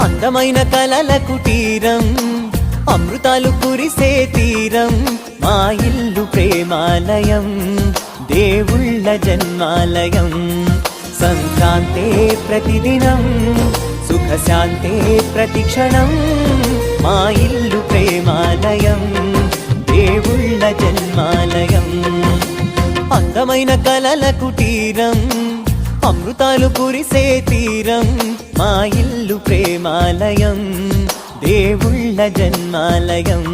అందమైన కలల కుటీరం, అమృతాలు కురిసే తీరం, మా ఇల్లు ప్రేమాలయం, దేవుళ్ళ జన్మాలయం. సంక్రాంతే ప్రతిదినం, సుఖశాంతే ప్రతిక్షణం, మా ఇల్లు ప్రేమాలయం, దేవుళ్ళ జన్మాలయం. అందమైన కలల కుటీరం, అమృతాలు కురిసే తీరం, మా ఇల్లు ప్రేమాలయం, దేవుళ్ళ జన్మాలయం.